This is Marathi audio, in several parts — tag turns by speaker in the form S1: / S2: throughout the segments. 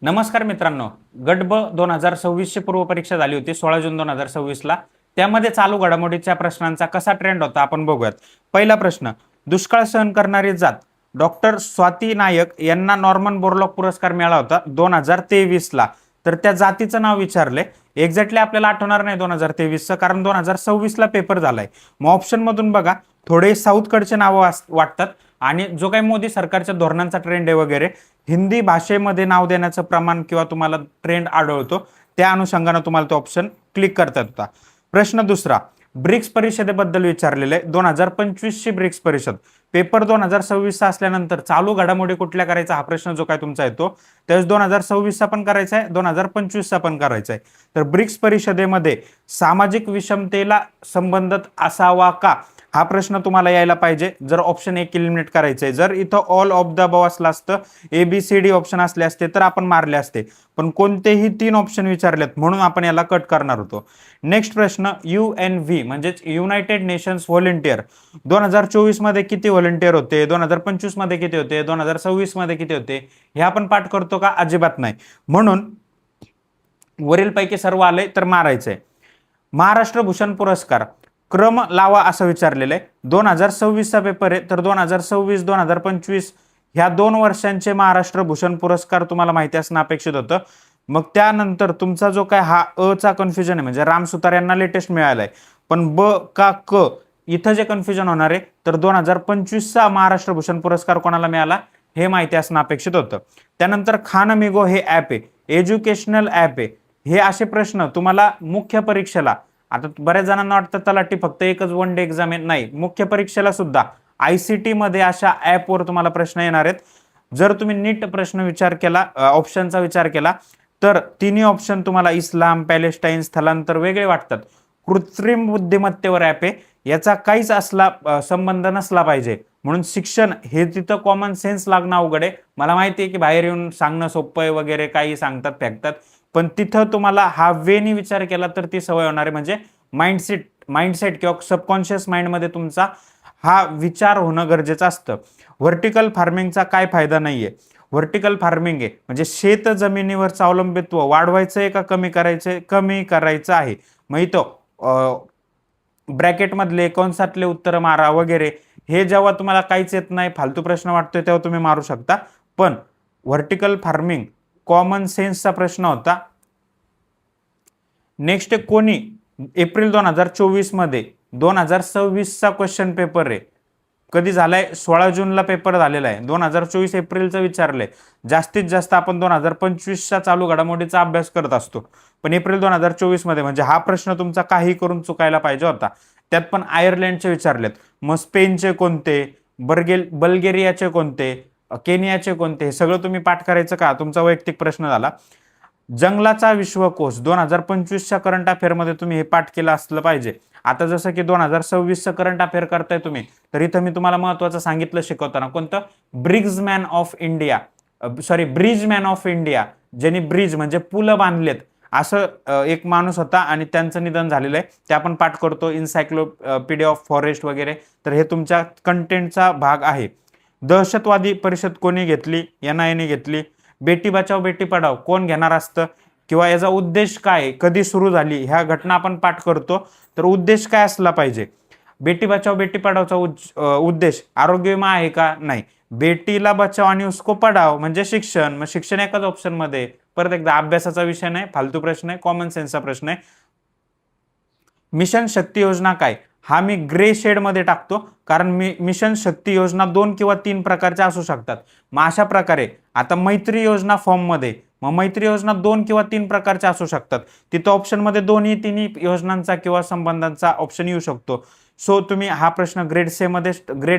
S1: नमस्कार मित्रांनो, गट ब 2026 ची पूर्व परीक्षा झाली होती 16 जून 2026 ला. त्यामध्ये चालू घडामोडीच्या प्रश्नांचा कसा ट्रेंड होता आपण बघूयात. पहिला प्रश्न, दुष्काळ सहन करणारी जात डॉक्टर स्वाती नायक यांना नॉर्मन बोरलॉग पुरस्कार मिळाला होता 2023 ला. तर त्या जातीचं नाव विचारले. एक्झॅक्टली आपल्याला आठवणार नाही 2023चं, कारण 2026 ला पेपर झालाय. मग ऑप्शन मधून बघा, थोडे साऊथकडचे नावं वाटतात आणि जो काही मोदी सरकारच्या धोरणांचा ट्रेंड आहे वगैरे, हिंदी भाषेमध्ये नाव देण्याचं प्रमाण किंवा तुम्हाला ट्रेंड आढळतो, त्या अनुषंगाने तुम्हाला तो ऑप्शन क्लिक करता होता. प्रश्न दुसरा, ब्रिक्स परिषदेबद्दल विचारलेले. 2025 ची ब्रिक्स परिषद पेपर 2026 चा असल्यानंतर चालू घडामोडी कुठल्या करायचा हा प्रश्न जो काय तुमचा येतो, त्यावेळेस 2026 चा पण करायचा आहे, 2025 चा पण करायचा आहे. तर ब्रिक्स परिषदेमध्ये सामाजिक विषमतेला संबंधित असावा का, हा प्रश्न तुम्हाला यायला पाहिजे जर ऑप्शन एक एलिमिनेट करायचंय. जर इथं ऑल ऑफ द अबव असलं असतं, ABCD ऑप्शन असले असते तर आपण मारले असते, पण कोणतेही 3 ऑप्शन विचारलेत म्हणून आपण याला कट करणार होतो. नेक्स्ट प्रश्न, UNV म्हणजेच युनायटेड नेशन्स व्हॉलेंटियर 2024 मध्ये किती व्हॉलेंटियर होते, 2025 मध्ये किती होते, 2026 मध्ये किती होते, हे आपण पाठ करतो का? अजिबात नाही. म्हणून वरीलपैकी सर्व आले तर मारायचंय. महाराष्ट्र भूषण पुरस्कार क्रम लावा असं विचारलेलं आहे. 2026 चा पेपर आहे, तर 2026-2025 ह्या 2 वर्षांचे महाराष्ट्र भूषण पुरस्कार तुम्हाला माहिती असणं अपेक्षित होतं. मग त्यानंतर तुमचा जो काय हा अ चा कन्फ्युजन आहे, म्हणजे राम सुतार यांना लेटेस्ट मिळालाय, पण ब का क इथं जे कन्फ्युजन होणार आहे, तर 2025 चा महाराष्ट्र भूषण पुरस्कार कोणाला मिळाला हे माहिती असणं अपेक्षित होतं. त्यानंतर खानमिगो हे ऍप आहे, एज्युकेशनल ऍप आहे. हे असे प्रश्न तुम्हाला मुख्य परीक्षेला, आता बऱ्याच जणांना वाटतं तलाठी फक्त एकच वन डे एक्झाम आहे, नाही, मुख्य परीक्षेला सुद्धा ICT मध्ये अशा ऍपवर तुम्हाला प्रश्न येणार आहेत. जर तुम्ही नीट प्रश्न विचार केला, ऑप्शनचा विचार केला, तर तिन्ही ऑप्शन तुम्हाला इस्लाम, पॅलेस्टाईन, स्थलांतर वेगळे वाटतात. कृत्रिम बुद्धिमत्तेवर ऍप आहे, याचा काहीच संबंध नसला पाहिजे. म्हणून शिक्षण हे तिथं कॉमन सेन्स लागणं अवघड आहे. मला माहिती आहे की बाहेर येऊन सांगणं सोपं आहे वगैरे, काही सांगतात फेकतात, पण तिथं तुम्हाला हा वेनी विचार केला तर ती सवय होणार आहे. म्हणजे माइंडसेट किंवा सबकॉन्शियस माइंडमध्ये तुमचा हा विचार होणं गरजेचं असतं. व्हर्टिकल फार्मिंगचा काय फायदा नाहीये. व्हर्टिकल फार्मिंग आहे म्हणजे शेत जमिनीवरचं अवलंबित्व वाढवायचं आहे का कमी करायचंय? कमी करायचं आहे. मग इथं ब्रॅकेटमधले कंसातले उत्तर मारा वगैरे, हे जेव्हा तुम्हाला काहीच येत नाही, फालतू प्रश्न वाटतोय, तेव्हा तुम्ही मारू शकता. पण व्हर्टिकल फार्मिंग कॉमन सेन्सचा प्रश्न होता. नेक्स्ट, कोणी एप्रिल 2024 मध्ये 2026 चा क्वेश्चन पेपर आहे, कधी झालाय? 16 जूनला पेपर झालेला आहे. 2024 एप्रिलचं विचारलंय. जास्तीत जास्त आपण 2025 च्या चालू घडामोडीचा अभ्यास करत असतो, पण एप्रिल 2024 मध्ये, म्हणजे हा प्रश्न तुमचा काही करून चुकायला पाहिजे होता. त्यात पण आयर्लंडचे विचारलेत. मग स्पेनचे कोणते, बल्गेरियाचे कोणते, केनियाचे कोणते, हे सगळं तुम्ही पाठ करायचं का? तुमचा वैयक्तिक प्रश्न झाला. जंगलाचा विश्वकोश 2025च्या करंट अफेअरमध्ये तुम्ही हे पाठ केलं असलं पाहिजे. आता जसं की 2026चं करंट अफेअर करताय तुम्ही, तर इथं मी तुम्हाला महत्वाचं सांगितलं शिकवताना, कोणतं? ब्रिजमॅन ऑफ इंडिया, ज्यांनी ब्रिज म्हणजे पुलं बांधलेत, असं एक माणूस होता आणि त्यांचं निधन झालेलं आहे. ते आपण पाठ करतो. इन्सायक्लोपीडिया ऑफ फॉरेस्ट वगैरे, तर हे तुमच्या कंटेंटचा भाग आहे. दहशतवादी परिषद कोणी घेतली? NIA घेतली. बेटी बचाव बेटी पढाव कोण घेणार असतं, किंवा याचा उद्देश काय, कधी सुरू झाली, ह्या घटना आपण पाठ करतो. तर उद्देश काय असला पाहिजे? बेटी बचाव बेटी पढावचा उद्देश आरोग्य विमा आहे का? नाही. बेटीला बचाव आणि उसको पढाव म्हणजे शिक्षण. मग शिक्षण एकाच ऑप्शन मध्ये. परत एकदा, अभ्यासाचा विषय नाही, फालतू प्रश्न आहे, कॉमन सेन्सचा प्रश्न आहे. मिशन शक्ती योजना काय? हा मी ग्रे शेड मध्ये टाकतो, कारण मिशन शक्ती योजना 2 किंवा 3 प्रकारच्या असू शकतात. मग अशा प्रकारे आता मैत्री योजना फॉर्म मध्ये, मग मैत्री योजना 2 किंवा 3 प्रकारच्या असू शकतात. तिथं ऑप्शन मध्ये दोन्ही तिन्ही योजनांचा किंवा संबंधांचा ऑप्शन येऊ शकतो. सो तुम्ही हा प्रश्न ग्रेड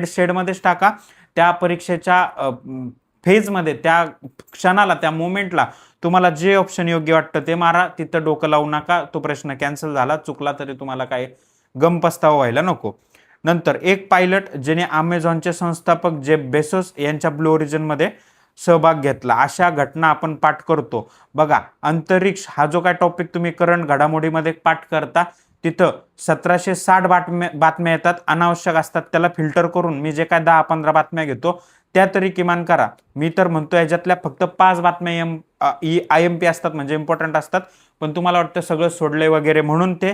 S1: शेड मध्येच टाका. त्या परीक्षेच्या फेजमध्ये, त्या क्षणाला, त्या मोमेंटला तुम्हाला जे ऑप्शन योग्य वाटतं ते मारा. तिथं डोकं लावू नका. तो प्रश्न कॅन्सल झाला, चुकला तरी तुम्हाला काय गम पस्तावा व्हायला नको. नंतर, एक पायलट ज्याने अमेझॉनचे संस्थापक जेफ बेसोस यांच्या ब्लू ओरिजिन मध्ये सहभाग घेतला. अशा घटना आपण पाठ करतो. बघा, अंतरिक्ष हा जो काय टॉपिक तुम्ही करंट घडामोडीमध्ये पाठ करता, तिथं 1760 बातम्या येतात, अनावश्यक असतात, त्याला फिल्टर करून मी जे काय 10-15 बातम्या घेतो त्या तरी किमान करा. मी तर म्हणतो याच्यातल्या फक्त 5 बातम्या IMP असतात, म्हणजे इम्पॉर्टंट असतात, पण तुम्हाला वाटतं सगळं सोडले वगैरे म्हणून ते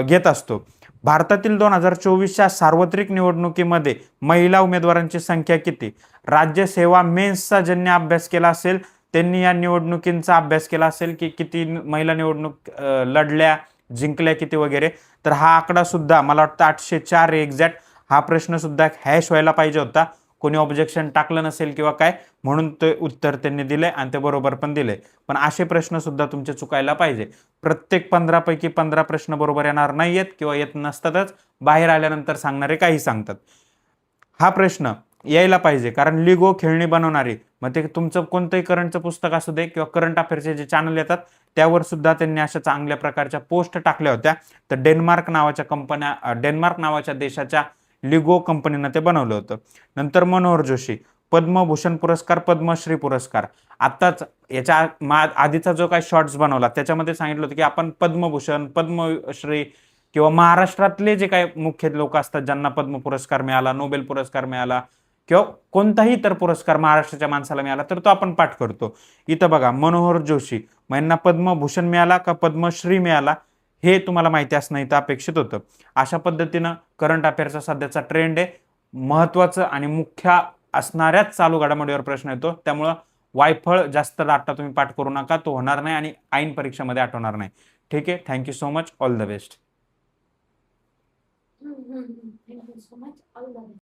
S1: घेत असतो. भारतातील 2024च्या सार्वत्रिक निवडणुकीमध्ये महिला उमेदवारांची संख्या किती? राज्यसेवा मेन्सचा ज्यांनी अभ्यास केला असेल त्यांनी या निवडणुकींचा अभ्यास केला असेल की किती महिला निवडणूक लढल्या, जिंकल्या किती वगैरे. तर हा आकडा सुद्धा मला वाटतं 804 एक्झॅक्ट. हा प्रश्न सुद्धा हॅश व्हायला पाहिजे होता. कोणी ऑब्जेक्शन टाकलं नसेल किंवा काय, म्हणून ते उत्तर त्यांनी दिले आणि ते बरोबर पण दिले. पण असे प्रश्न सुद्धा तुमचे चुकायला पाहिजे. प्रत्येक 15 पैकी 15 प्रश्न बरोबर येणार नाहीयेत किंवा येत नसतातच, बाहेर आल्यानंतर सांगणारे काही सांगतात. हा प्रश्न यायला पाहिजे, कारण लिगो खेळणी बनवणारी, मग ते तुमचं कोणतंही करंटचं पुस्तक असू दे किंवा करंट अफेअरचे जे चॅनल येतात त्यावर सुद्धा त्यांनी अशा चांगल्या प्रकारच्या पोस्ट टाकल्या होत्या. तर डेन्मार्क नावाच्या देशाच्या लिगो कंपनीनं ते बनवलं होतं. नंतर मनोहर जोशी, पद्मभूषण पुरस्कार, पद्मश्री पुरस्कार. आत्ताच याच्या आधीचा जो काही शॉर्ट्स बनवला त्याच्यामध्ये सांगितलं होतं की आपण पद्मभूषण, पद्मश्री किंवा महाराष्ट्रातले जे काही मुख्य लोक असतात ज्यांना पद्म पुरस्कार मिळाला, नोबेल पुरस्कार मिळाला किंवा कोणताही इतर पुरस्कार महाराष्ट्राच्या माणसाला मिळाला तर तो आपण पाठ करतो. इथं बघा, मनोहर जोशी यांना पद्मभूषण मिळाला का पद्मश्री मिळाला हे तुम्हाला माहिती असणं इथं अपेक्षित होतं. अशा पद्धतीनं करंट अफेअरचा सध्याचा ट्रेंड आहे. महत्वाचं आणि मुख्य असणाऱ्याच चालू घडामोडीवर प्रश्न येतो, त्यामुळं वायफळ जास्त डाटा तुम्ही पाठ करू नका, तो होणार नाही आणि ऐन परीक्षेमध्ये आठवणार नाही. ठीक आहे, thank you so much, all the best.
S2: Thank you so much. All the best.